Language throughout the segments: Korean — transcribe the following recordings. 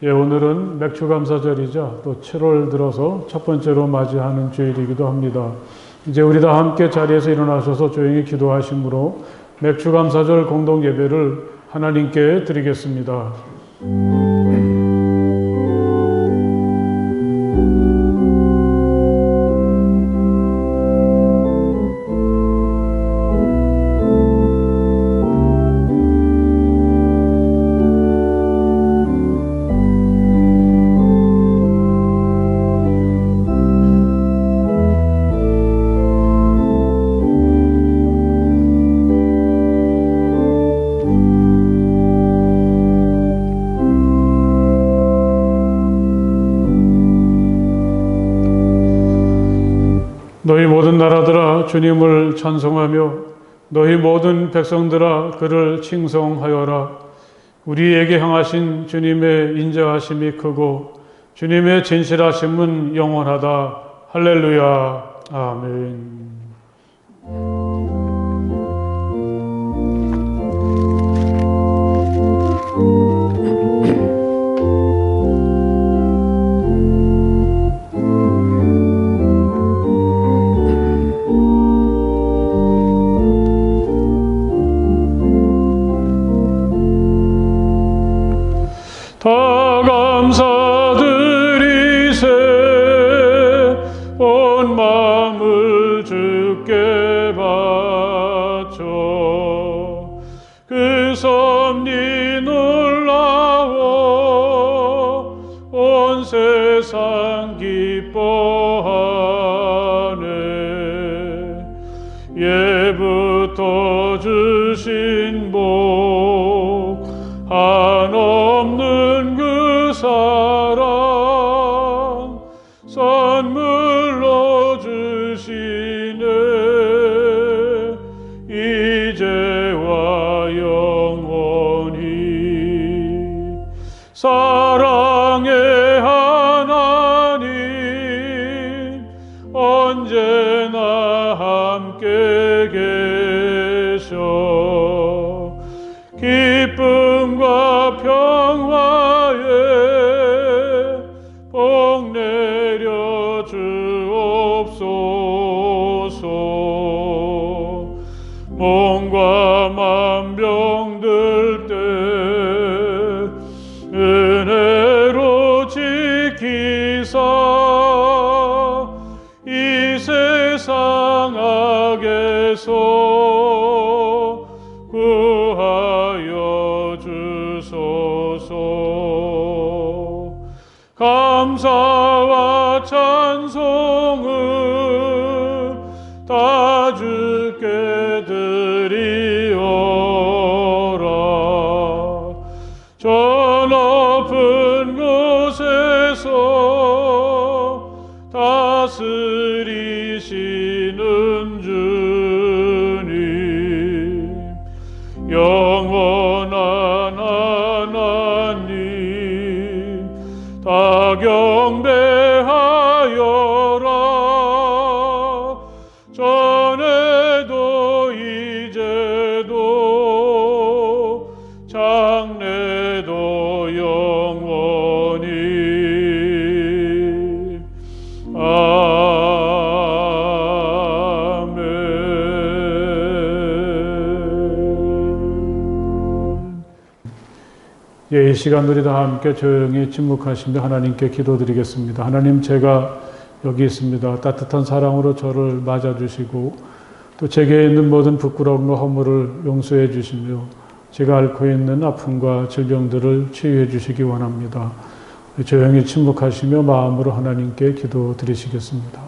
예, 오늘은 맥주감사절이죠. 또 7월 들어서 첫 번째로 맞이하는 주일이기도 합니다. 이제 우리 다 함께 자리에서 일어나셔서 조용히 기도하심으로 맥주감사절 공동 예배를 하나님께 드리겠습니다. 너희 모든 나라들아 주님을 찬송하며 너희 모든 백성들아 그를 칭송하여라. 우리에게 향하신 주님의 인자하심이 크고 주님의 진실하심은 영원하다. 할렐루야. 아멘. 다 감사드리세 온 마음을 주께 바쳐 그 섭리 놀라워 온 세상 기뻐하네. 예부터 주신 복 한없는 그 사랑 선물로 주시네. 이제와 영원히 사랑의 하나님 언제나 함께 계셔 기쁨과 평화에 복 내려 주옵소서. 몸과 만병들 때 은혜로 지키사 이 세상 악에서 구하여 주소서. 감사와 찬송을 다 주께 드리오라. 저 높은 곳에서 다스리시는 주님 영원한 하나님 다 경배하여라. 전에도 이제도 장래도 영원히 예, 이 시간 우리 다 함께 조용히 침묵하시며 하나님께 기도드리겠습니다. 하나님, 제가 여기 있습니다. 따뜻한 사랑으로 저를 맞아주시고 또 제게 있는 모든 부끄러움과 허물을 용서해 주시며 제가 앓고 있는 아픔과 질병들을 치유해 주시기 원합니다. 조용히 침묵하시며 마음으로 하나님께 기도드리시겠습니다.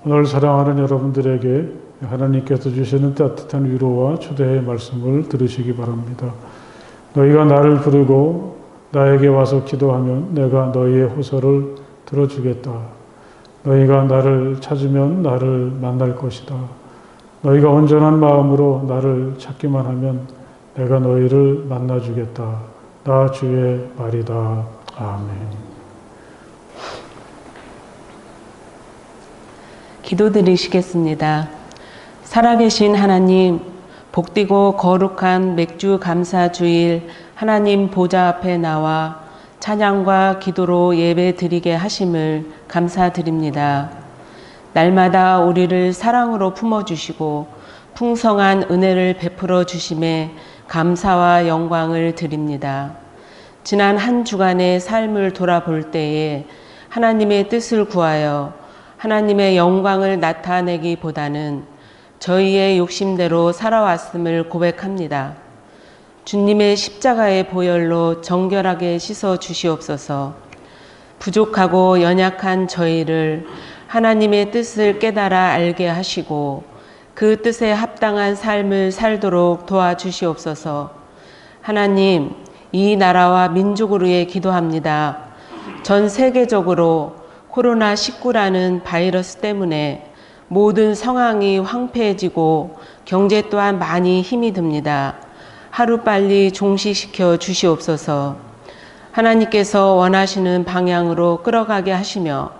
오늘 사랑하는 여러분들에게 하나님께서 주시는 따뜻한 위로와 초대의 말씀을 들으시기 바랍니다. 너희가 나를 부르고 나에게 와서 기도하면 내가 너희의 호소를 들어주겠다. 너희가 나를 찾으면 나를 만날 것이다. 너희가 온전한 마음으로 나를 찾기만 하면 내가 너희를 만나주겠다. 나 주의 말이다. 아멘. 기도드리시겠습니다. 살아계신 하나님, 복되고 거룩한 맥주 감사 주일 하나님 보좌 앞에 나와 찬양과 기도로 예배 드리게 하심을 감사드립니다. 날마다 우리를 사랑으로 품어주시고 풍성한 은혜를 베풀어 주심에 감사와 영광을 드립니다. 지난 한 주간의 삶을 돌아볼 때에 하나님의 뜻을 구하여 하나님의 영광을 나타내기보다는 저희의 욕심대로 살아왔음을 고백합니다. 주님의 십자가의 보혈로 정결하게 씻어 주시옵소서. 부족하고 연약한 저희를 하나님의 뜻을 깨달아 알게 하시고 그 뜻에 합당한 삶을 살도록 도와주시옵소서. 하나님, 이 나라와 민족을 위해 기도합니다. 전 세계적으로 코로나19라는 바이러스 때문에 모든 상황이 황폐해지고 경제 또한 많이 힘이 듭니다. 하루빨리 종식시켜 주시옵소서. 하나님께서 원하시는 방향으로 끌어가게 하시며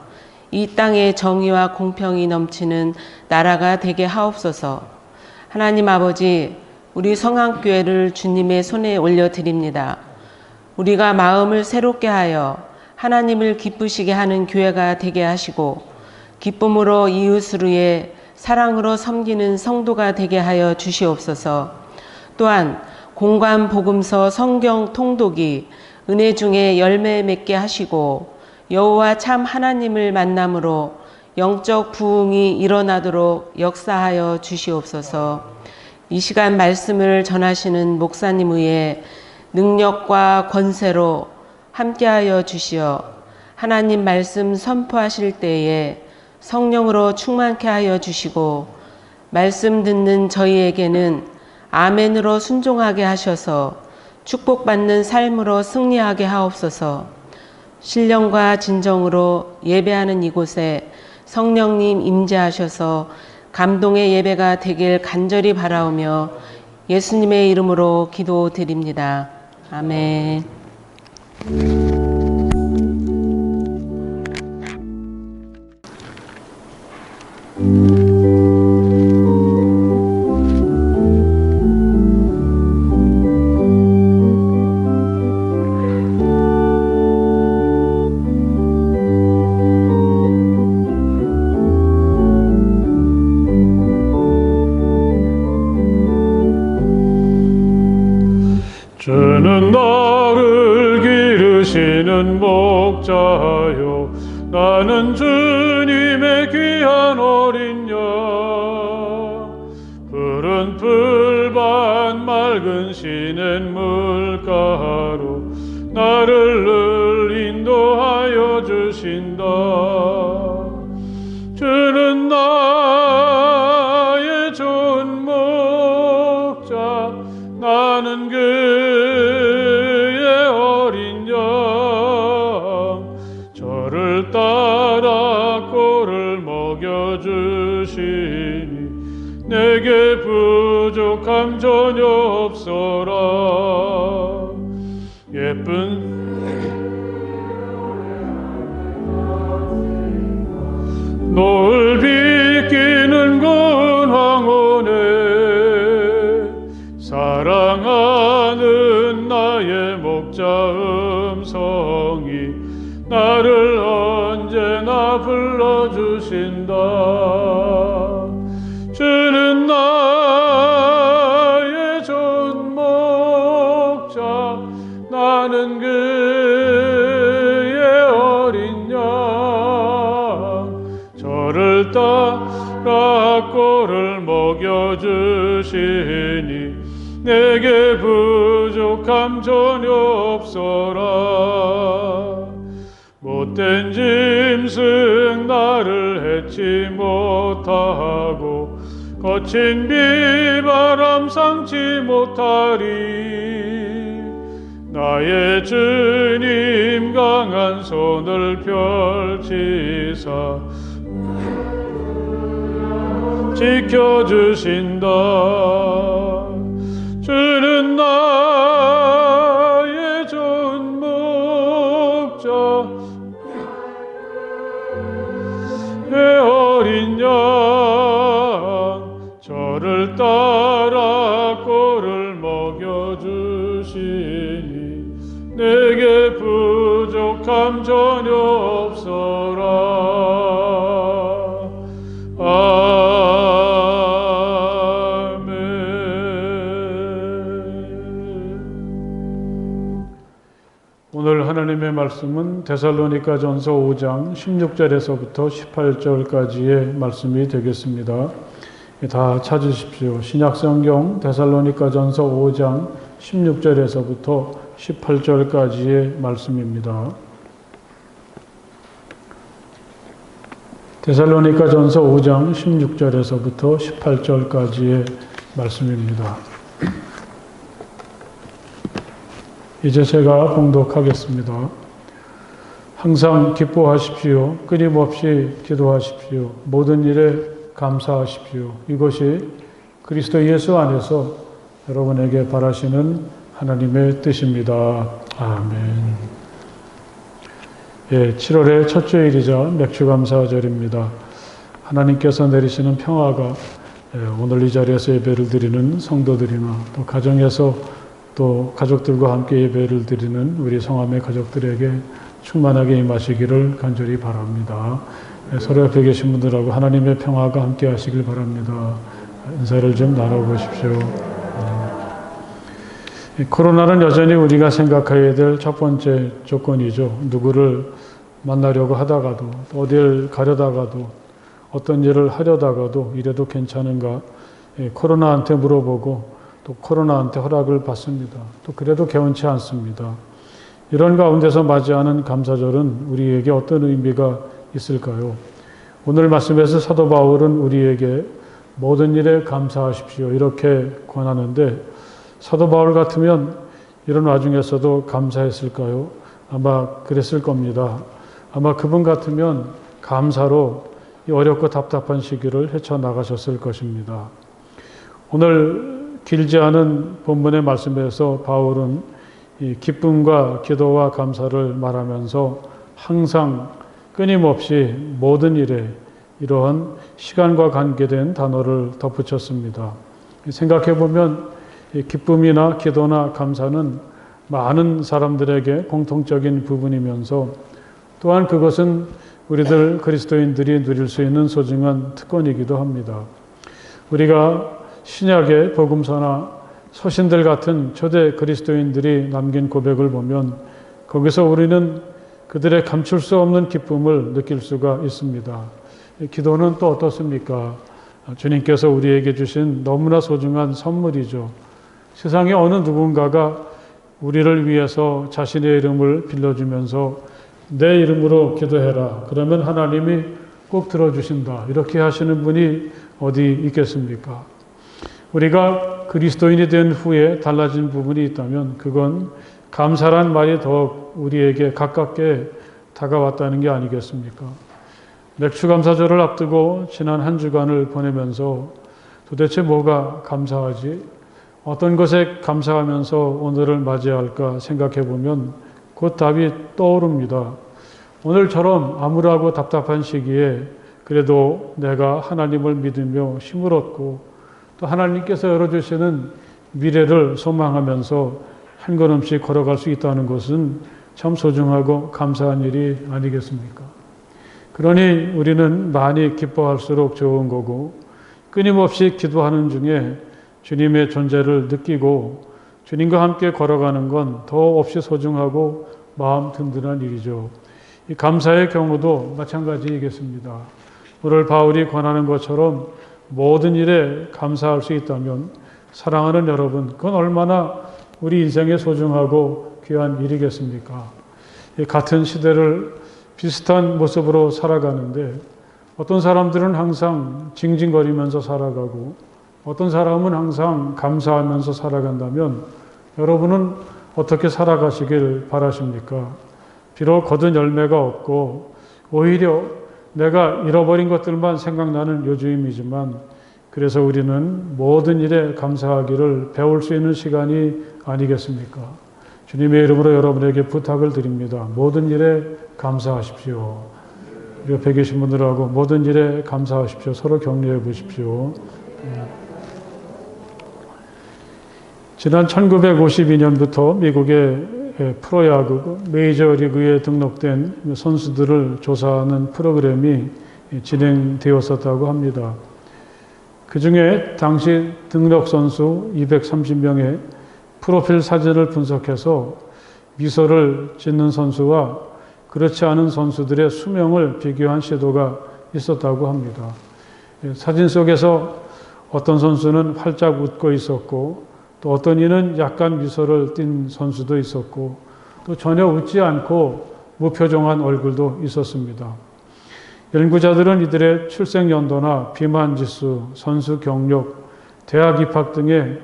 이 땅에 정의와 공평이 넘치는 나라가 되게 하옵소서. 하나님 아버지, 우리 성안교회를 주님의 손에 올려드립니다. 우리가 마음을 새롭게 하여 하나님을 기쁘시게 하는 교회가 되게 하시고 기쁨으로 이웃을 위해 사랑으로 섬기는 성도가 되게 하여 주시옵소서. 또한 공관 복음서 성경 통독이 은혜 중에 열매 맺게 하시고 여호와 참 하나님을 만남으로 영적 부흥이 일어나도록 역사하여 주시옵소서. 이 시간 말씀을 전하시는 목사님 위에 능력과 권세로 함께하여 주시어 하나님 말씀 선포하실 때에 성령으로 충만케 하여 주시고 말씀 듣는 저희에게는 아멘으로 순종하게 하셔서 축복받는 삶으로 승리하게 하옵소서. 신령과 진정으로 예배하는 이곳에 성령님 임재하셔서 감동의 예배가 되길 간절히 바라오며 예수님의 이름으로 기도드립니다. 아멘. 주는 나를 기르시는 목자요, 나는 주님의 귀한 어린 양. 푸른 풀밭 맑은 시냇물가로 나를 늘 인도하여 주신다. 주는 나의 좋은 목자, 나는 그의 어린 양. 저를 따라 꼴을 먹여주시니 내게 부족함 전혀 없어라. 예쁜 노을 비끼는 건 황혼에 사랑하는 나의 목자 음성이 나를 언제나 불러주신다. 주는 나의 좋은 목자, 나는 그의 어린 양. 저를 따라 꼴을 먹여주시니 내게 부족함 전혀 없어라. 못된 짐승 나를 맺지 못하고 거친 비바람 삼지 못하리. 나의 주님 강한 손을 펼치사 지켜주신다. 주는 나의 좋은 목자, 내 어린 양 저를 따라 꼴을 먹여주시니 내게 부족함 전혀 없어라. 오늘 하나님의 말씀은 데살로니가전서 5장 16절에서부터 18절까지의 말씀이 되겠습니다. 다 찾으십시오. 신약성경 데살로니가전서 5장 16절에서부터 18절까지의 말씀입니다. 데살로니가전서 5장 16절에서부터 18절까지의 말씀입니다. 이제 제가 봉독하겠습니다. 항상 기뻐하십시오. 끊임없이 기도하십시오. 모든 일에 감사하십시오. 이것이 그리스도 예수 안에서 여러분에게 바라시는 하나님의 뜻입니다. 아멘. 예, 7월의 첫 주일이자 맥주감사절입니다. 하나님께서 내리시는 평화가 오늘 이 자리에서 예배를 드리는 성도들이나 또 가정에서 또 가족들과 함께 예배를 드리는 우리 성함의 가족들에게 충만하게 임하시기를 간절히 바랍니다. 서로 옆에 계신 분들하고 하나님의 평화가 함께 하시길 바랍니다. 인사를 좀 나눠보십시오. 코로나는 여전히 우리가 생각해야 될 첫 번째 조건이죠. 누구를 만나려고 하다가도 어딜 가려다가도 어떤 일을 하려다가도 이래도 괜찮은가 코로나한테 물어보고 또 코로나한테 허락을 받습니다. 또 그래도 개운치 않습니다. 이런 가운데서 맞이하는 감사절은 우리에게 어떤 의미가 있을까요? 오늘 말씀에서 사도 바울은 우리에게 모든 일에 감사하십시오 이렇게 권하는데 사도 바울 같으면 이런 와중에서도 감사했을까요? 아마 그랬을 겁니다. 아마 그분 같으면 감사로 이 어렵고 답답한 시기를 헤쳐나가셨을 것입니다. 오늘 길지 않은 본문의 말씀에서 바울은 이 기쁨과 기도와 감사를 말하면서 항상 끊임없이 모든 일에 이러한 시간과 관계된 단어를 덧붙였습니다. 생각해 보면 기쁨이나 기도나 감사는 많은 사람들에게 공통적인 부분이면서 또한 그것은 우리들 그리스도인들이 누릴 수 있는 소중한 특권이기도 합니다. 우리가 신약의 복음서나 서신들 같은 초대 그리스도인들이 남긴 고백을 보면 거기서 우리는 그들의 감출 수 없는 기쁨을 느낄 수가 있습니다. 기도는 또 어떻습니까? 주님께서 우리에게 주신 너무나 소중한 선물이죠. 세상에 어느 누군가가 우리를 위해서 자신의 이름을 빌려주면서 내 이름으로 기도해라. 그러면 하나님이 꼭 들어주신다. 이렇게 하시는 분이 어디 있겠습니까? 우리가 그리스도인이 된 후에 달라진 부분이 있다면 그건 감사란 말이 더욱 우리에게 가깝게 다가왔다는 게 아니겠습니까? 맥주감사절을 앞두고 지난 한 주간을 보내면서 도대체 뭐가 감사하지? 어떤 것에 감사하면서 오늘을 맞이할까 생각해 보면 곧 답이 떠오릅니다. 오늘처럼 암울하고 답답한 시기에 그래도 내가 하나님을 믿으며 힘을 얻고 또 하나님께서 열어주시는 미래를 소망하면서 한 걸음씩 걸어갈 수 있다는 것은 참 소중하고 감사한 일이 아니겠습니까? 그러니 우리는 많이 기뻐할수록 좋은 거고 끊임없이 기도하는 중에 주님의 존재를 느끼고 주님과 함께 걸어가는 건 더없이 소중하고 마음 든든한 일이죠. 이 감사의 경우도 마찬가지이겠습니다. 오늘 바울이 권하는 것처럼 모든 일에 감사할 수 있다면 사랑하는 여러분, 그건 얼마나 우리 인생에 소중하고 귀한 일이겠습니까? 같은 시대를 비슷한 모습으로 살아가는데 어떤 사람들은 항상 징징거리면서 살아가고 어떤 사람은 항상 감사하면서 살아간다면 여러분은 어떻게 살아가시길 바라십니까? 비록 거둔 열매가 없고 오히려 내가 잃어버린 것들만 생각나는 요즘이지만 그래서 우리는 모든 일에 감사하기를 배울 수 있는 시간이 아니겠습니까? 주님의 이름으로 여러분에게 부탁을 드립니다. 모든 일에 감사하십시오. 옆에 계신 분들하고 모든 일에 감사하십시오. 서로 격려해 보십시오. 지난 1952년부터 미국의 프로야구 메이저리그에 등록된 선수들을 조사하는 프로그램이 진행되었었다고 합니다. 그 중에 당시 등록 선수 230명의 프로필 사진을 분석해서 미소를 짓는 선수와 그렇지 않은 선수들의 수명을 비교한 시도가 있었다고 합니다. 사진 속에서 어떤 선수는 활짝 웃고 있었고 또 어떤 이는 약간 미소를 띤 선수도 있었고 또 전혀 웃지 않고 무표정한 얼굴도 있었습니다. 연구자들은 이들의 출생 연도나 비만 지수, 선수 경력, 대학 입학 등의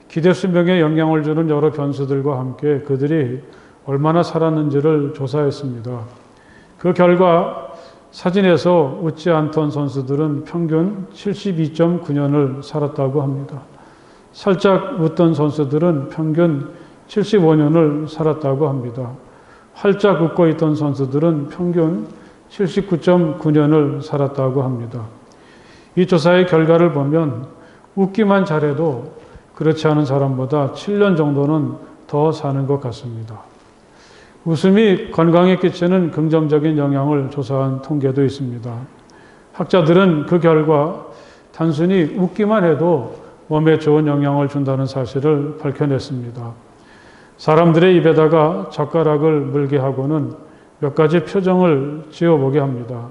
기대 수명에 영향을 주는 여러 변수들과 함께 그들이 얼마나 살았는지를 조사했습니다. 그 결과 사진에서 웃지 않던 선수들은 평균 72.9년을 살았다고 합니다. 살짝 웃던 선수들은 평균 75년을 살았다고 합니다. 활짝 웃고 있던 선수들은 평균 79.9년을 살았다고 합니다. 이 조사의 결과를 보면 웃기만 잘해도 그렇지 않은 사람보다 7년 정도는 더 사는 것 같습니다. 웃음이 건강에 끼치는 긍정적인 영향을 조사한 통계도 있습니다. 학자들은 그 결과 단순히 웃기만 해도 몸에 좋은 영향을 준다는 사실을 밝혀냈습니다. 사람들의 입에다가 젓가락을 물게 하고는 몇 가지 표정을 지어보게 합니다.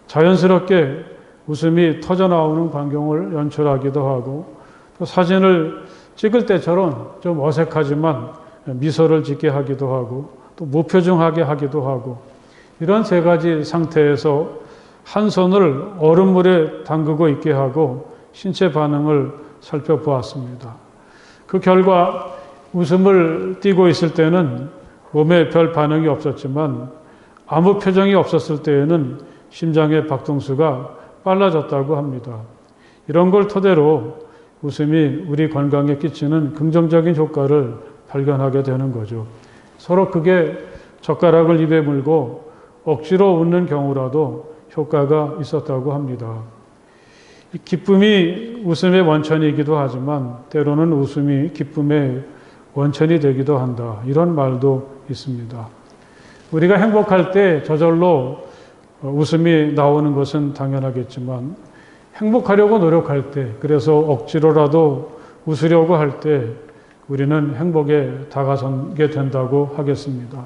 자연스럽게 웃음이 터져나오는 광경을 연출하기도 하고 또 사진을 찍을 때처럼 좀 어색하지만 미소를 짓게 하기도 하고 또 무표정하게 하기도 하고 이런 세 가지 상태에서 한 손을 얼음물에 담그고 있게 하고 신체 반응을 살펴보았습니다. 그 결과 웃음을 띠고 있을 때는 몸에 별 반응이 없었지만 아무 표정이 없었을 때에는 심장의 박동수가 빨라졌다고 합니다. 이런 걸 토대로 웃음이 우리 건강에 끼치는 긍정적인 효과를 발견하게 되는 거죠. 서로 그게 젓가락을 입에 물고 억지로 웃는 경우라도 효과가 있었다고 합니다. 기쁨이 웃음의 원천이기도 하지만 때로는 웃음이 기쁨의 원천이 되기도 한다. 이런 말도 있습니다. 우리가 행복할 때 저절로 웃음이 나오는 것은 당연하겠지만 행복하려고 노력할 때, 그래서 억지로라도 웃으려고 할 때 우리는 행복에 다가서게 된다고 하겠습니다.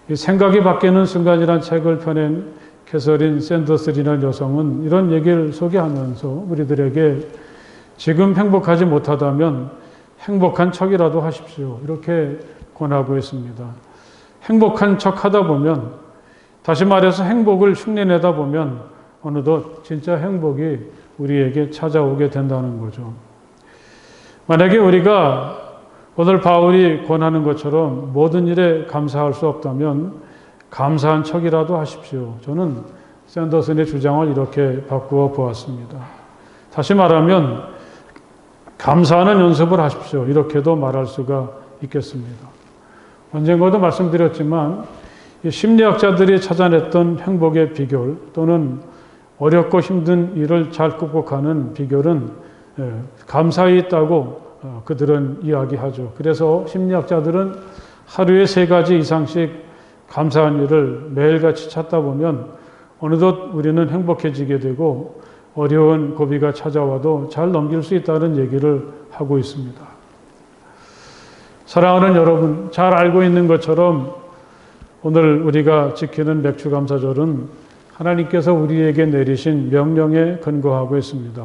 이 생각이 바뀌는 순간이란 책을 펴낸 캐서린 샌더스라는 여성은 이런 얘기를 소개하면서 우리들에게 지금 행복하지 못하다면 행복한 척이라도 하십시오. 이렇게 권하고 있습니다. 행복한 척 하다 보면, 다시 말해서 행복을 흉내내다 보면 어느덧 진짜 행복이 우리에게 찾아오게 된다는 거죠. 만약에 우리가 오늘 바울이 권하는 것처럼 모든 일에 감사할 수 없다면 감사한 척이라도 하십시오. 저는 샌더슨의 주장을 이렇게 바꾸어 보았습니다. 다시 말하면 감사하는 연습을 하십시오. 이렇게도 말할 수가 있겠습니다. 언젠가도 말씀드렸지만 심리학자들이 찾아냈던 행복의 비결 또는 어렵고 힘든 일을 잘 극복하는 비결은 감사에 있다고 그들은 이야기하죠. 그래서 심리학자들은 하루에 3가지 이상씩 감사한 일을 매일같이 찾다 보면 어느덧 우리는 행복해지게 되고 어려운 고비가 찾아와도 잘 넘길 수 있다는 얘기를 하고 있습니다. 사랑하는 여러분, 잘 알고 있는 것처럼 오늘 우리가 지키는 맥주감사절은 하나님께서 우리에게 내리신 명령에 근거하고 있습니다.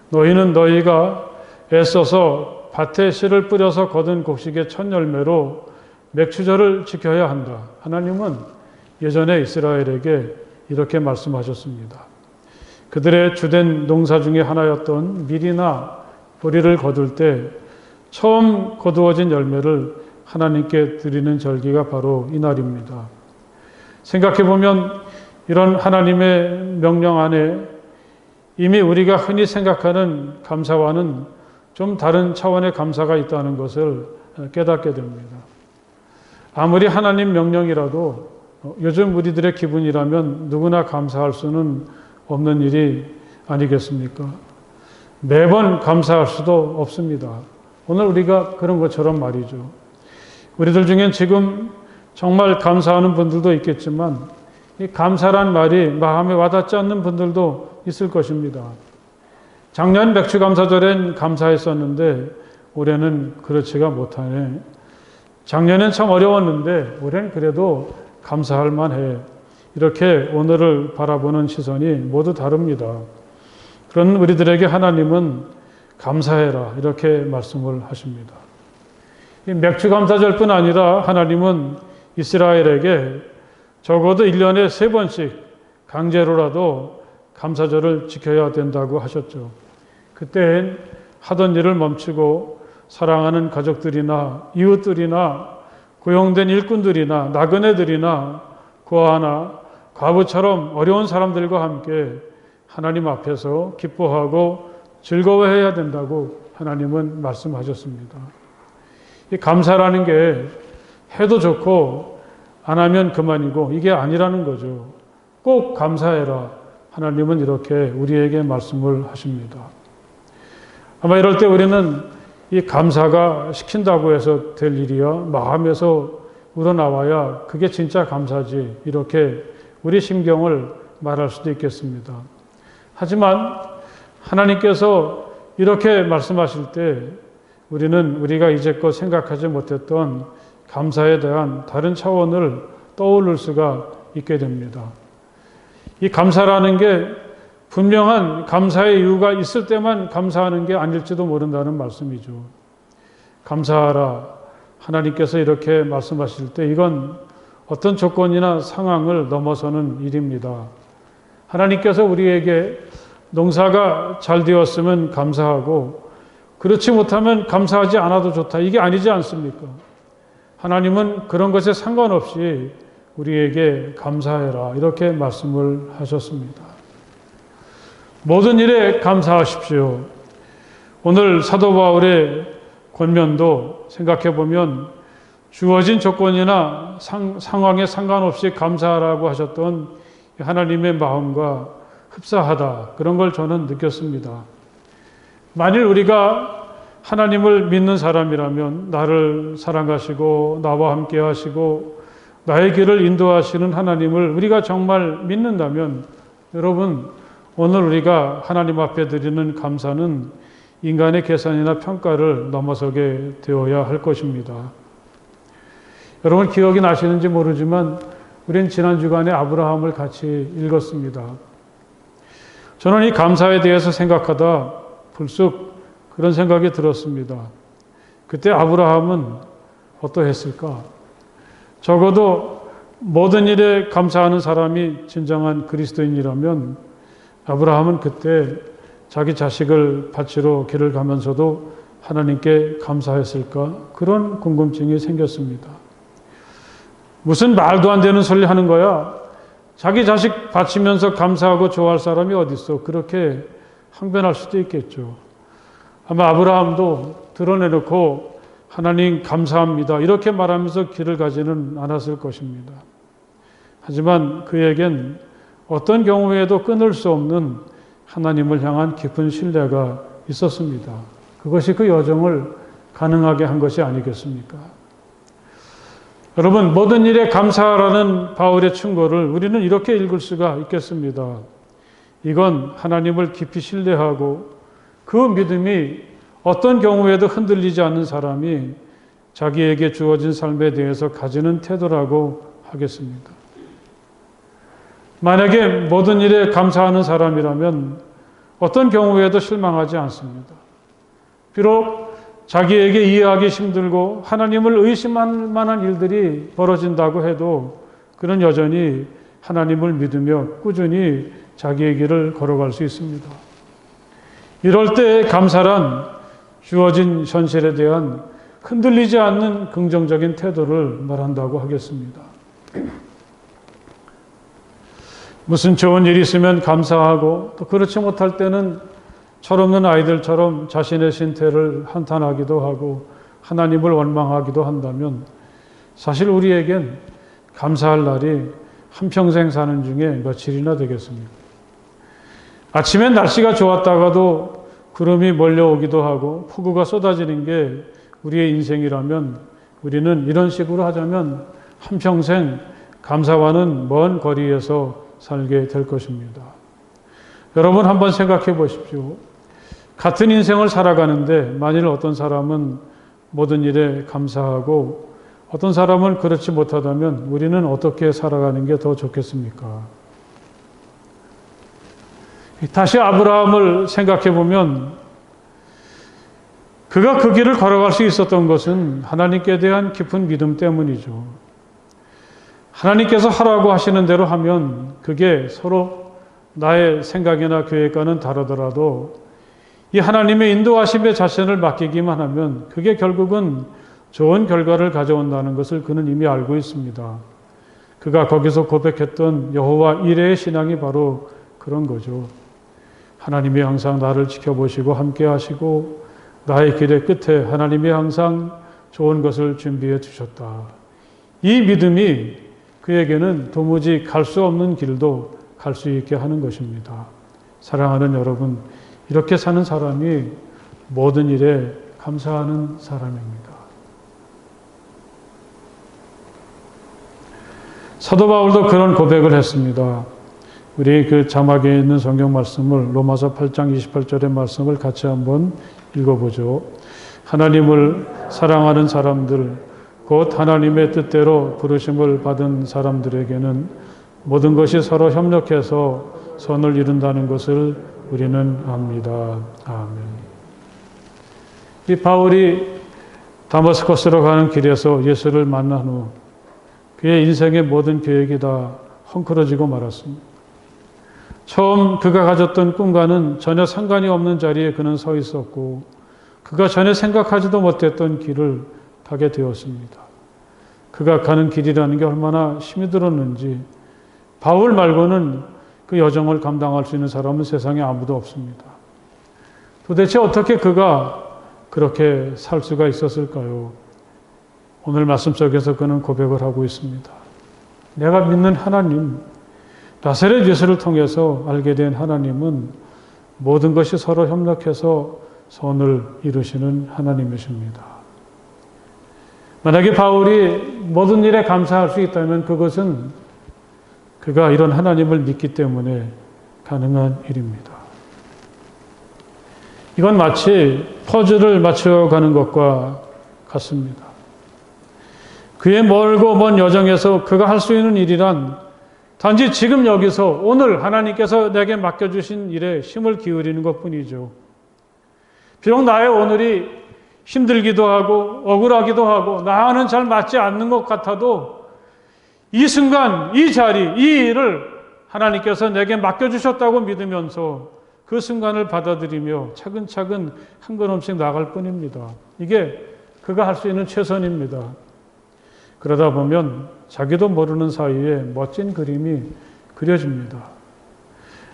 너희는 너희가 애써서 밭에 씨를 뿌려서 거둔 곡식의 첫 열매로 맥주절을 지켜야 한다. 하나님은 예전에 이스라엘에게 이렇게 말씀하셨습니다. 그들의 주된 농사 중에 하나였던 밀이나 보리를 거둘 때 처음 거두어진 열매를 하나님께 드리는 절기가 바로 이날입니다. 생각해보면 이런 하나님의 명령 안에 이미 우리가 흔히 생각하는 감사와는 좀 다른 차원의 감사가 있다는 것을 깨닫게 됩니다. 아무리 하나님 명령이라도 요즘 우리들의 기분이라면 누구나 감사할 수는 없는 일이 아니겠습니까? 매번 감사할 수도 없습니다. 오늘 우리가 그런 것처럼 말이죠. 우리들 중엔 지금 정말 감사하는 분들도 있겠지만 이 감사란 말이 마음에 와닿지 않는 분들도 있을 것입니다. 작년 맥주감사절엔 감사했었는데 올해는 그렇지가 못하네. 작년엔 참 어려웠는데 올해는 그래도 감사할 만해. 이렇게 오늘을 바라보는 시선이 모두 다릅니다. 그런 우리들에게 하나님은 감사해라 이렇게 말씀을 하십니다. 이 맥주감사절뿐 아니라 하나님은 이스라엘에게 적어도 1년에 3번씩 강제로라도 감사절을 지켜야 된다고 하셨죠. 그때엔 하던 일을 멈추고 사랑하는 가족들이나 이웃들이나 고용된 일꾼들이나 나그네들이나 고아나 과부처럼 어려운 사람들과 함께 하나님 앞에서 기뻐하고 즐거워해야 된다고 하나님은 말씀하셨습니다. 이 감사라는 게 해도 좋고 안 하면 그만이고 이게 아니라는 거죠. 꼭 감사해라. 하나님은 이렇게 우리에게 말씀을 하십니다. 아마 이럴 때 우리는 이 감사가 시킨다고 해서 될 일이야 마음에서 우러나와야 그게 진짜 감사지 이렇게 우리 심경을 말할 수도 있겠습니다. 하지만 하나님께서 이렇게 말씀하실 때 우리는 우리가 이제껏 생각하지 못했던 감사에 대한 다른 차원을 떠올릴 수가 있게 됩니다. 이 감사라는 게 분명한 감사의 이유가 있을 때만 감사하는 게 아닐지도 모른다는 말씀이죠. 감사하라. 하나님께서 이렇게 말씀하실 때 이건 어떤 조건이나 상황을 넘어서는 일입니다. 하나님께서 우리에게 농사가 잘 되었으면 감사하고 그렇지 못하면 감사하지 않아도 좋다. 이게 아니지 않습니까? 하나님은 그런 것에 상관없이 우리에게 감사해라. 이렇게 말씀을 하셨습니다. 모든 일에 감사하십시오. 오늘 사도 바울의 권면도 생각해 보면 주어진 조건이나 상황에 상관없이 감사하라고 하셨던 하나님의 마음과 흡사하다. 그런 걸 저는 느꼈습니다. 만일 우리가 하나님을 믿는 사람이라면 나를 사랑하시고 나와 함께 하시고 나의 길을 인도하시는 하나님을 우리가 정말 믿는다면 여러분 오늘 우리가 하나님 앞에 드리는 감사는 인간의 계산이나 평가를 넘어서게 되어야 할 것입니다. 여러분 기억이 나시는지 모르지만 우린 지난 주간에 아브라함을 같이 읽었습니다. 저는 이 감사에 대해서 생각하다 불쑥 그런 생각이 들었습니다. 그때 아브라함은 어떠했을까? 적어도 모든 일에 감사하는 사람이 진정한 그리스도인이라면 아브라함은 그때 자기 자식을 바치러 길을 가면서도 하나님께 감사했을까? 그런 궁금증이 생겼습니다. 무슨 말도 안 되는 소리 하는 거야? 자기 자식 바치면서 감사하고 좋아할 사람이 어디 있어? 그렇게 항변할 수도 있겠죠. 아마 아브라함도 드러내놓고 하나님 감사합니다. 이렇게 말하면서 길을 가지는 않았을 것입니다. 하지만 그에겐 어떤 경우에도 끊을 수 없는 하나님을 향한 깊은 신뢰가 있었습니다. 그것이 그 여정을 가능하게 한 것이 아니겠습니까? 여러분, 모든 일에 감사하라는 바울의 충고를 우리는 이렇게 읽을 수가 있겠습니다. 이건 하나님을 깊이 신뢰하고 그 믿음이 어떤 경우에도 흔들리지 않는 사람이 자기에게 주어진 삶에 대해서 가지는 태도라고 하겠습니다. 만약에 모든 일에 감사하는 사람이라면 어떤 경우에도 실망하지 않습니다. 비록 자기에게 이해하기 힘들고 하나님을 의심할 만한 일들이 벌어진다고 해도 그는 여전히 하나님을 믿으며 꾸준히 자기의 길을 걸어갈 수 있습니다. 이럴 때 감사란 주어진 현실에 대한 흔들리지 않는 긍정적인 태도를 말한다고 하겠습니다. 무슨 좋은 일이 있으면 감사하고 또 그렇지 못할 때는 철없는 아이들처럼 자신의 신태를 한탄하기도 하고 하나님을 원망하기도 한다면 사실 우리에겐 감사할 날이 한평생 사는 중에 며칠이나 되겠습니까? 아침엔 날씨가 좋았다가도 구름이 몰려오기도 하고 폭우가 쏟아지는 게 우리의 인생이라면 우리는 이런 식으로 하자면 한평생 감사와는 먼 거리에서 살게 될 것입니다. 여러분 한번 생각해 보십시오. 같은 인생을 살아가는데 만일 어떤 사람은 모든 일에 감사하고 어떤 사람은 그렇지 못하다면 우리는 어떻게 살아가는 게 더 좋겠습니까? 다시 아브라함을 생각해 보면 그가 그 길을 걸어갈 수 있었던 것은 하나님께 대한 깊은 믿음 때문이죠. 하나님께서 하라고 하시는 대로 하면 그게 서로 나의 생각이나 계획과는 다르더라도 이 하나님의 인도하심에 자신을 맡기기만 하면 그게 결국은 좋은 결과를 가져온다는 것을 그는 이미 알고 있습니다. 그가 거기서 고백했던 여호와 이레의 신앙이 바로 그런 거죠. 하나님이 항상 나를 지켜보시고 함께 하시고 나의 길의 끝에 하나님이 항상 좋은 것을 준비해 주셨다. 이 믿음이 그에게는 도무지 갈 수 없는 길도 갈 수 있게 하는 것입니다. 사랑하는 여러분, 이렇게 사는 사람이 모든 일에 감사하는 사람입니다. 사도 바울도 그런 고백을 했습니다. 우리 그 자막에 있는 성경 말씀을 로마서 8장 28절의 말씀을 같이 한번 읽어보죠. 하나님을 사랑하는 사람들, 곧 하나님의 뜻대로 부르심을 받은 사람들에게는 모든 것이 서로 협력해서 선을 이룬다는 것을 우리는 압니다. 아멘. 이 바울이 다마스커스로 가는 길에서 예수를 만난 후 그의 인생의 모든 계획이 다 헝클어지고 말았습니다. 처음 그가 가졌던 꿈과는 전혀 상관이 없는 자리에 그는 서 있었고 그가 전혀 생각하지도 못했던 길을 가게 되었습니다. 그가 가는 길이라는 게 얼마나 힘이 들었는지 바울 말고는 그 여정을 감당할 수 있는 사람은 세상에 아무도 없습니다. 도대체 어떻게 그가 그렇게 살 수가 있었을까요? 오늘 말씀 속에서 그는 고백을 하고 있습니다. 내가 믿는 하나님, 나사렛 예수를 통해서 알게 된 하나님은 모든 것이 서로 협력해서 선을 이루시는 하나님이십니다. 만약에 바울이 모든 일에 감사할 수 있다면 그것은 그가 이런 하나님을 믿기 때문에 가능한 일입니다. 이건 마치 퍼즐을 맞춰가는 것과 같습니다. 그의 멀고 먼 여정에서 그가 할 수 있는 일이란 단지 지금 여기서 오늘 하나님께서 내게 맡겨주신 일에 힘을 기울이는 것뿐이죠. 비록 나의 오늘이 힘들기도 하고 억울하기도 하고 나와는 잘 맞지 않는 것 같아도 이 순간, 이 자리, 이 일을 하나님께서 내게 맡겨주셨다고 믿으면서 그 순간을 받아들이며 차근차근 한 걸음씩 나갈 뿐입니다. 이게 그가 할 수 있는 최선입니다. 그러다 보면 자기도 모르는 사이에 멋진 그림이 그려집니다.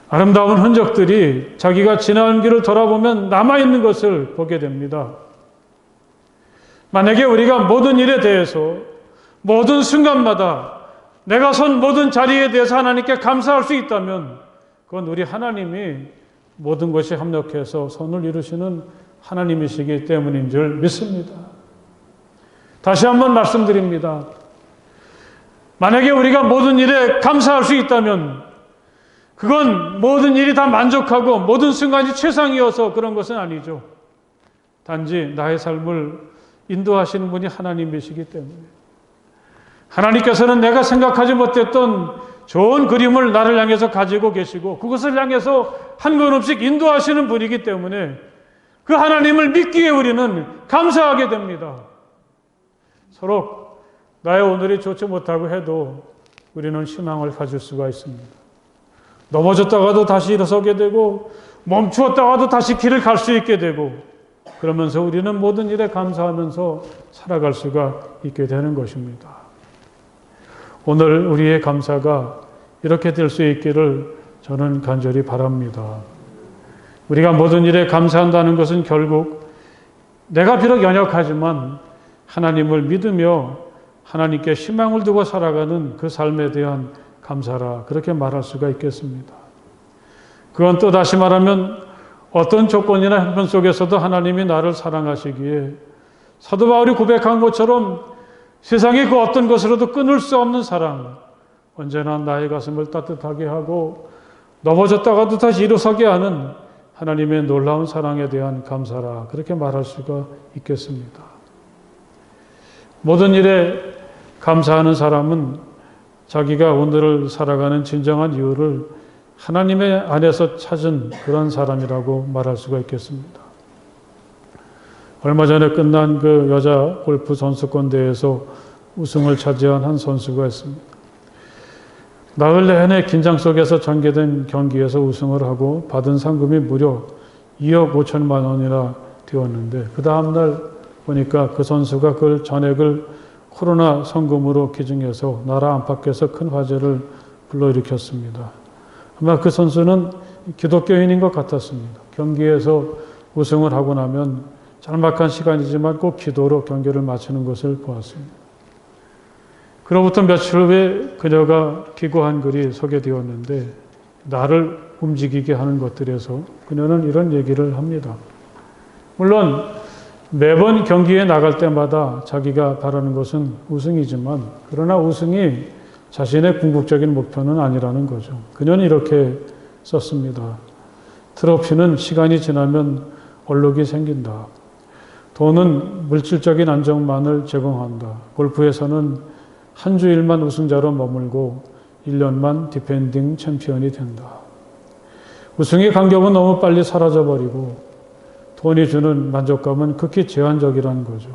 아름다운 흔적들이 자기가 지나온 길을 돌아보면 남아있는 것을 보게 됩니다. 만약에 우리가 모든 일에 대해서 모든 순간마다 내가 선 모든 자리에 대해서 하나님께 감사할 수 있다면 그건 우리 하나님이 모든 것이 합력해서 선을 이루시는 하나님이시기 때문인 줄 믿습니다. 다시 한번 말씀드립니다. 만약에 우리가 모든 일에 감사할 수 있다면 그건 모든 일이 다 만족하고 모든 순간이 최상이어서 그런 것은 아니죠. 단지 나의 삶을 인도하시는 분이 하나님이시기 때문에 하나님께서는 내가 생각하지 못했던 좋은 그림을 나를 향해서 가지고 계시고 그것을 향해서 한 걸음씩 인도하시는 분이기 때문에 그 하나님을 믿기에 우리는 감사하게 됩니다. 서로 나의 오늘이 좋지 못하고 해도 우리는 희망을 가질 수가 있습니다. 넘어졌다가도 다시 일어서게 되고 멈추었다가도 다시 길을 갈 수 있게 되고 그러면서 우리는 모든 일에 감사하면서 살아갈 수가 있게 되는 것입니다. 오늘 우리의 감사가 이렇게 될 수 있기를 저는 간절히 바랍니다. 우리가 모든 일에 감사한다는 것은 결국 내가 비록 연약하지만 하나님을 믿으며 하나님께 희망을 두고 살아가는 그 삶에 대한 감사라 그렇게 말할 수가 있겠습니다. 그건 또 다시 말하면 어떤 조건이나 형편 속에서도 하나님이 나를 사랑하시기에 사도 바울이 고백한 것처럼 세상의 그 어떤 것으로도 끊을 수 없는 사랑, 언제나 나의 가슴을 따뜻하게 하고 넘어졌다가도 다시 일어서게 하는 하나님의 놀라운 사랑에 대한 감사라 그렇게 말할 수가 있겠습니다. 모든 일에 감사하는 사람은 자기가 오늘을 살아가는 진정한 이유를 하나님의 안에서 찾은 그런 사람이라고 말할 수가 있겠습니다. 얼마 전에 끝난 그 여자 골프 선수권 대회에서 우승을 차지한 한 선수가 있습니다. 나흘 내내 긴장 속에서 전개된 경기에서 우승을 하고 받은 상금이 무려 2억 5천만 원이나 되었는데 그 다음날 보니까 그 선수가 그 전액을 코로나 성금으로 기증해서 나라 안팎에서 큰 화제를 불러일으켰습니다. 아마 그 선수는 기독교인인 것 같았습니다. 경기에서 우승을 하고 나면 짤막한 시간이지만 꼭 기도로 경기를 마치는 것을 보았습니다. 그로부터 며칠 후에 그녀가 기고한 글이 소개되었는데 나를 움직이게 하는 것들에서 그녀는 이런 얘기를 합니다. 물론 매번 경기에 나갈 때마다 자기가 바라는 것은 우승이지만 그러나 우승이 자신의 궁극적인 목표는 아니라는 거죠. 그녀는 이렇게 썼습니다. 트로피는 시간이 지나면 얼룩이 생긴다. 돈은 물질적인 안정만을 제공한다. 골프에서는 한 주일만 우승자로 머물고 1년만 디펜딩 챔피언이 된다. 우승의 간격은 너무 빨리 사라져버리고 돈이 주는 만족감은 극히 제한적이라는 거죠.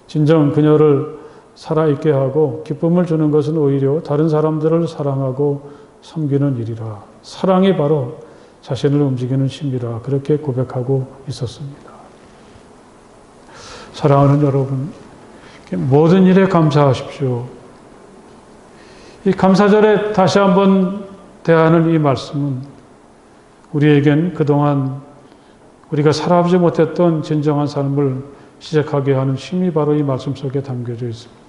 진정 그녀를 살아있게 하고 기쁨을 주는 것은 오히려 다른 사람들을 사랑하고 섬기는 일이라. 사랑이 바로 자신을 움직이는 힘이라. 그렇게 고백하고 있었습니다. 사랑하는 여러분, 모든 일에 감사하십시오. 이 감사절에 다시 한번 대하는 이 말씀은 우리에겐 그동안 우리가 살아보지 못했던 진정한 삶을 시작하게 하는 힘이 바로 이 말씀 속에 담겨져 있습니다.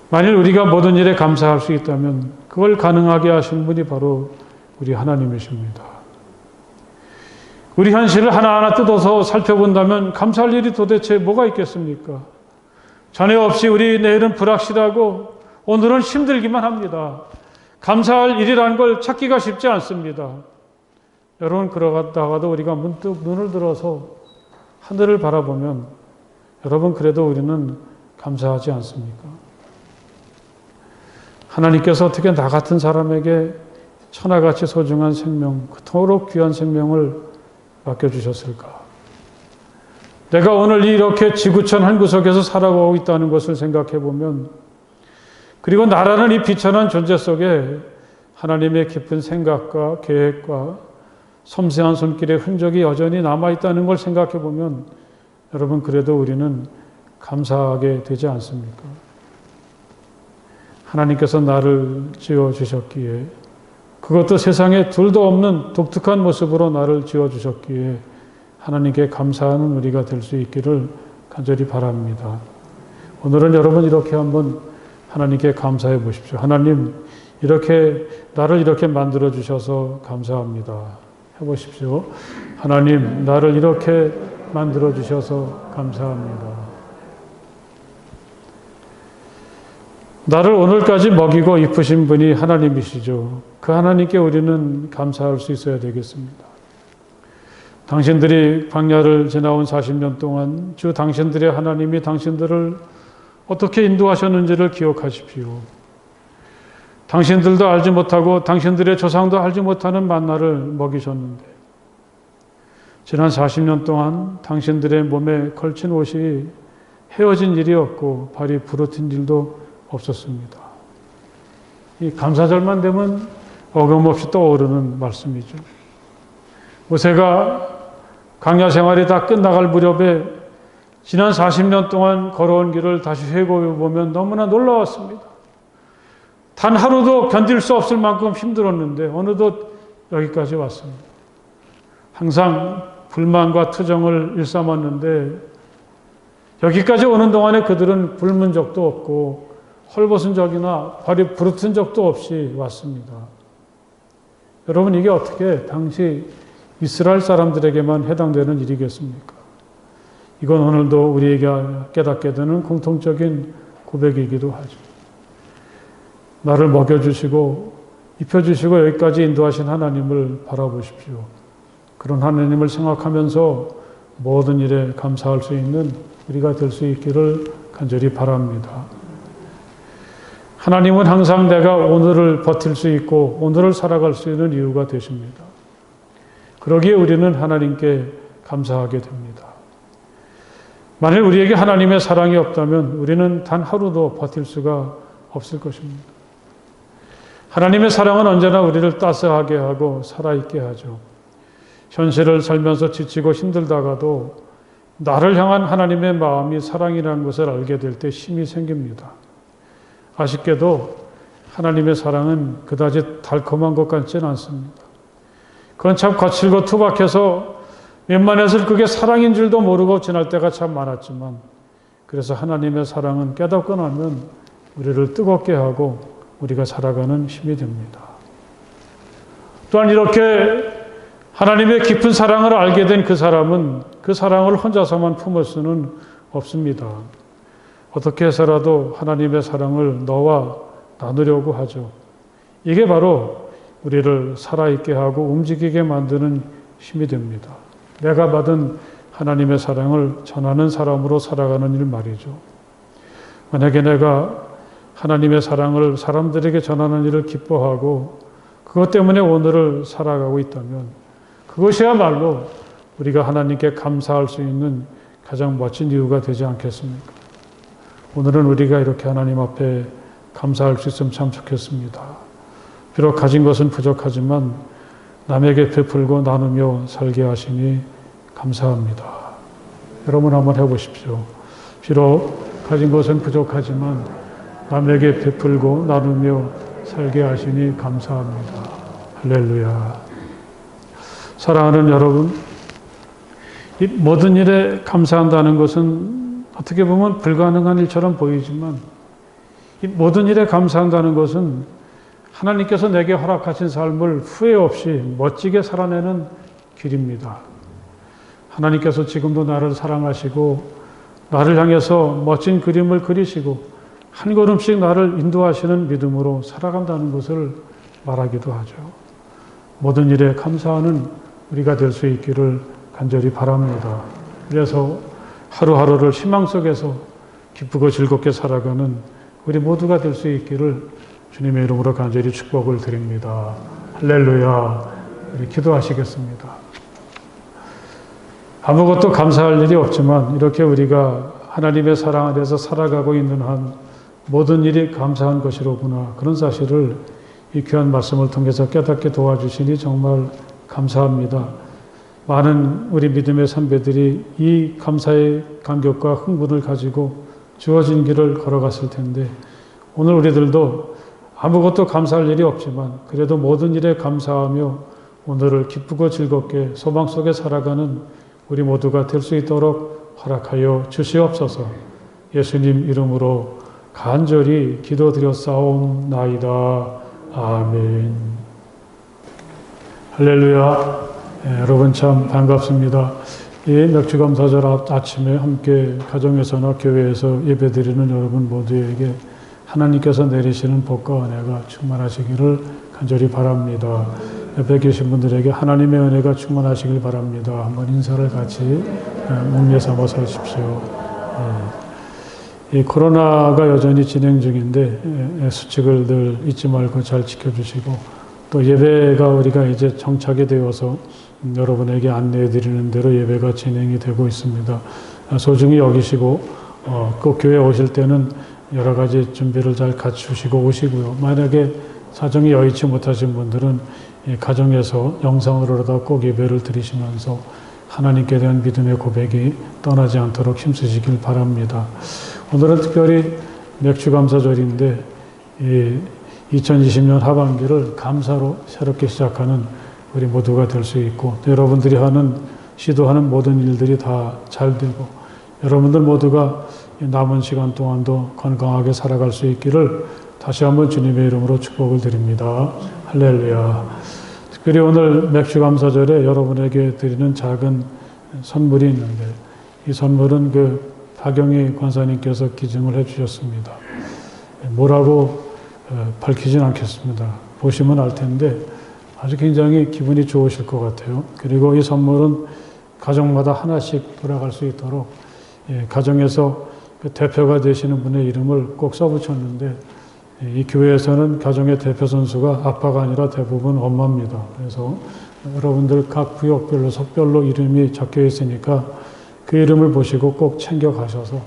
만일 우리가 모든 일에 감사할 수 있다면 그걸 가능하게 하신 분이 바로 우리 하나님이십니다. 우리 현실을 하나하나 뜯어서 살펴본다면 감사할 일이 도대체 뭐가 있겠습니까? 전에 없이 우리 내일은 불확실하고 오늘은 힘들기만 합니다. 감사할 일이라는 걸 찾기가 쉽지 않습니다. 여러분, 그러다가도 우리가 문득 눈을 들어서 하늘을 바라보면 여러분, 그래도 우리는 감사하지 않습니까? 하나님께서 어떻게 나 같은 사람에게 천하같이 소중한 생명, 그토록 귀한 생명을 맡겨주셨을까? 내가 오늘 이렇게 지구촌 한 구석에서 살아가고 있다는 것을 생각해 보면, 그리고 나라는 이 비천한 존재 속에 하나님의 깊은 생각과 계획과 섬세한 손길의 흔적이 여전히 남아있다는 걸 생각해 보면 여러분, 그래도 우리는 감사하게 되지 않습니까? 하나님께서 나를 지어주셨기에, 그것도 세상에 둘도 없는 독특한 모습으로 나를 지어주셨기에 하나님께 감사하는 우리가 될 수 있기를 간절히 바랍니다. 오늘은 여러분 이렇게 한번 하나님께 감사해 보십시오. 하나님, 이렇게 나를 이렇게 만들어 주셔서 감사합니다. 해보십시오. 하나님, 나를 이렇게 만들어 주셔서 감사합니다. 나를 오늘까지 먹이고 입으신 분이 하나님이시죠. 그 하나님께 우리는 감사할 수 있어야 되겠습니다. 당신들이 광야를 지나온 40년 동안 주 당신들의 하나님이 당신들을 어떻게 인도하셨는지를 기억하십시오. 당신들도 알지 못하고 당신들의 조상도 알지 못하는 만나를 먹이셨는데 지난 40년 동안 당신들의 몸에 걸친 옷이 헤어진 일이 없고 발이 부러진 일도 없었습니다. 이 감사절만 되면 어김없이 떠오르는 말씀이죠. 모세가 광야 생활이 다 끝나갈 무렵에 지난 40년 동안 걸어온 길을 다시 회고해 보면 너무나 놀라웠습니다. 단 하루도 견딜 수 없을 만큼 힘들었는데 어느덧 여기까지 왔습니다. 항상 불만과 투정을 일삼았는데 여기까지 오는 동안에 그들은 굶은 적도 없고 헐벗은 적이나 발이 부르튼 적도 없이 왔습니다. 여러분, 이게 어떻게 당시 이스라엘 사람들에게만 해당되는 일이겠습니까? 이건 오늘도 우리에게 깨닫게 되는 공통적인 고백이기도 하죠. 나를 먹여주시고 입혀주시고 여기까지 인도하신 하나님을 바라보십시오. 그런 하나님을 생각하면서 모든 일에 감사할 수 있는 우리가 될 수 있기를 간절히 바랍니다. 하나님은 항상 내가 오늘을 버틸 수 있고 오늘을 살아갈 수 있는 이유가 되십니다. 그러기에 우리는 하나님께 감사하게 됩니다. 만일 우리에게 하나님의 사랑이 없다면 우리는 단 하루도 버틸 수가 없을 것입니다. 하나님의 사랑은 언제나 우리를 따스하게 하고 살아있게 하죠. 현실을 살면서 지치고 힘들다가도 나를 향한 하나님의 마음이 사랑이라는 것을 알게 될 때 힘이 생깁니다. 아쉽게도 하나님의 사랑은 그다지 달콤한 것 같지는 않습니다. 그건 참 거칠고 투박해서 웬만해서 그게 사랑인 줄도 모르고 지날 때가 참 많았지만, 그래서 하나님의 사랑은 깨닫고 나면 우리를 뜨겁게 하고 우리가 살아가는 힘이 됩니다. 또한 이렇게 하나님의 깊은 사랑을 알게 된 그 사람은 그 사랑을 혼자서만 품을 수는 없습니다. 어떻게 해서라도 하나님의 사랑을 너와 나누려고 하죠. 이게 바로 우리를 살아있게 하고 움직이게 만드는 힘이 됩니다. 내가 받은 하나님의 사랑을 전하는 사람으로 살아가는 일 말이죠. 만약에 내가 하나님의 사랑을 사람들에게 전하는 일을 기뻐하고 그것 때문에 오늘을 살아가고 있다면 그것이야말로 우리가 하나님께 감사할 수 있는 가장 멋진 이유가 되지 않겠습니까? 오늘은 우리가 이렇게 하나님 앞에 감사할 수 있으면 참 좋겠습니다. 비록 가진 것은 부족하지만 남에게 베풀고 나누며 살게 하시니 감사합니다. 여러분 한번 해보십시오. 비록 가진 것은 부족하지만 남에게 베풀고 나누며 살게 하시니 감사합니다. 할렐루야. 사랑하는 여러분, 이 모든 일에 감사한다는 것은 어떻게 보면 불가능한 일처럼 보이지만 이 모든 일에 감사한다는 것은 하나님께서 내게 허락하신 삶을 후회 없이 멋지게 살아내는 길입니다. 하나님께서 지금도 나를 사랑하시고 나를 향해서 멋진 그림을 그리시고 한 걸음씩 나를 인도하시는 믿음으로 살아간다는 것을 말하기도 하죠. 모든 일에 감사하는 우리가 될 수 있기를 간절히 바랍니다. 그래서 하루하루를 희망 속에서 기쁘고 즐겁게 살아가는 우리 모두가 될 수 있기를 주님의 이름으로 간절히 축복을 드립니다. 할렐루야. 우리 기도하시겠습니다. 아무것도 감사할 일이 없지만 이렇게 우리가 하나님의 사랑 안에서 살아가고 있는 한 모든 일이 감사한 것이로구나. 그런 사실을 이 귀한 말씀을 통해서 깨닫게 도와주시니 정말 감사합니다. 많은 우리 믿음의 선배들이 이 감사의 감격과 흥분을 가지고 주어진 길을 걸어갔을 텐데 오늘 우리들도 아무것도 감사할 일이 없지만 그래도 모든 일에 감사하며 오늘을 기쁘고 즐겁게 소망 속에 살아가는 우리 모두가 될 수 있도록 허락하여 주시옵소서. 예수님 이름으로 간절히 기도드렸사옵나이다. 아멘. 할렐루야. 여러분 참 반갑습니다. 이 맥주감사절 아침에 함께 가정에서나 교회에서 예배드리는 여러분 모두에게 하나님께서 내리시는 복과 은혜가 충만하시기를 간절히 바랍니다. 옆에 계신 분들에게 하나님의 은혜가 충만하시길 바랍니다. 한번 인사를 같이 목례 삼아서 하십시오. 이 코로나가 여전히 진행 중인데 수칙을 늘 잊지 말고 잘 지켜주시고 또 예배가 우리가 이제 정착이 되어서 여러분에게 안내해 드리는 대로 예배가 진행이 되고 있습니다. 소중히 여기시고 꼭 교회 오실 때는 여러 가지 준비를 잘 갖추시고 오시고요. 만약에 사정이 여의치 못하신 분들은 이 가정에서 영상으로라도 꼭 예배를 드리시면서 하나님께 대한 믿음의 고백이 떠나지 않도록 힘쓰시길 바랍니다. 오늘은 특별히 맥주감사절인데 2020년 하반기를 감사로 새롭게 시작하는 우리 모두가 될 수 있고, 여러분들이 시도하는 모든 일들이 다 잘 되고, 여러분들 모두가 남은 시간 동안도 건강하게 살아갈 수 있기를 다시 한번 주님의 이름으로 축복을 드립니다. 할렐루야. 특별히 오늘 맥주감사절에 여러분에게 드리는 작은 선물이 있는데, 이 선물은 박영희 권사님께서 기증을 해주셨습니다. 뭐라고 밝히진 않겠습니다. 보시면 알 텐데 아주 굉장히 기분이 좋으실 것 같아요. 그리고 이 선물은 가정마다 하나씩 돌아갈 수 있도록 가정에서 대표가 되시는 분의 이름을 꼭 써붙였는데, 이 교회에서는 가정의 대표 선수가 아빠가 아니라 대부분 엄마입니다. 그래서 여러분들 각 구역별로 석별로 이름이 적혀 있으니까 그 이름을 보시고 꼭 챙겨 가셔서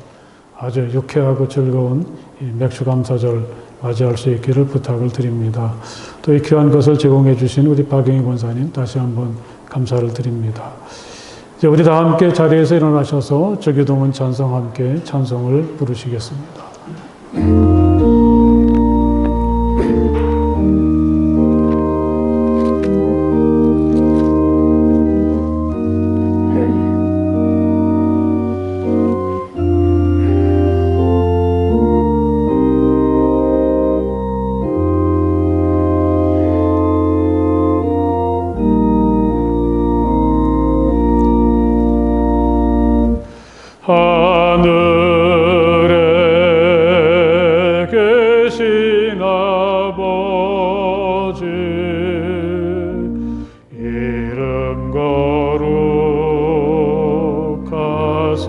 아주 유쾌하고 즐거운 이 맥주감사절 맞이할 수 있기를 부탁을 드립니다. 또 이 귀한 것을 제공해 주신 우리 박영희 권사님 다시 한번 감사를 드립니다. 이제 우리 다 함께 자리에서 일어나셔서 저기동은 찬송 함께 찬송을 부르시겠습니다. 하늘에 계신 아버지, 이름 거룩하사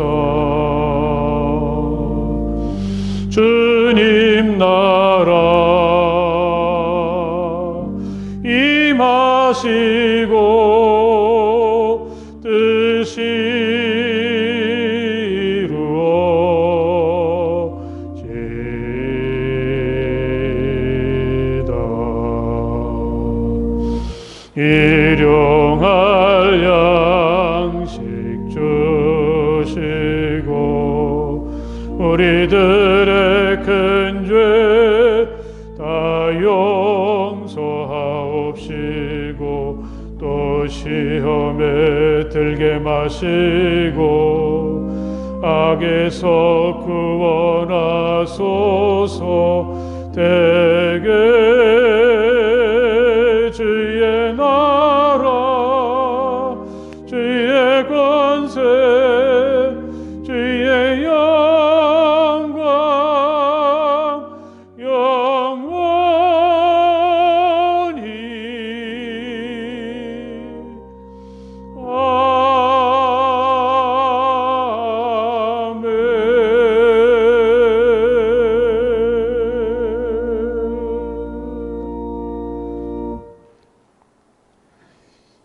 주님 나라 임하시고 뜻이 일용할 양식 주시고 우리들의 큰 죄 다 용서하옵시고 또 시험에 들게 마시고 악에서 구원하소서. 대개 주의 나라 주의 권세 주의 영광 영원히 아멘.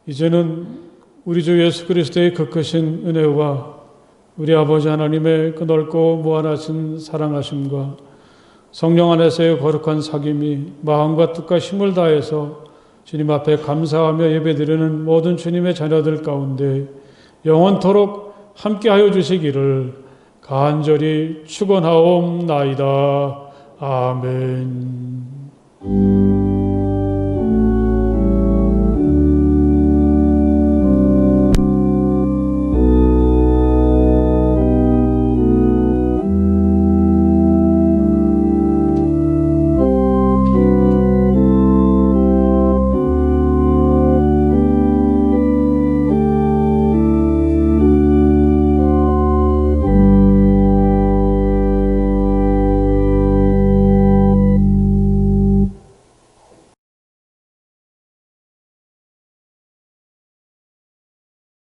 이제는 우리 주 예수 그리스도의 그 크신 은혜와 우리 아버지 하나님의 그 넓고 무한하신 사랑하심과 성령 안에서의 거룩한 사귐이 마음과 뜻과 힘을 다해서 주님 앞에 감사하며 예배드리는 모든 주님의 자녀들 가운데 영원토록 함께하여 주시기를 간절히 축원하옵나이다. 아멘.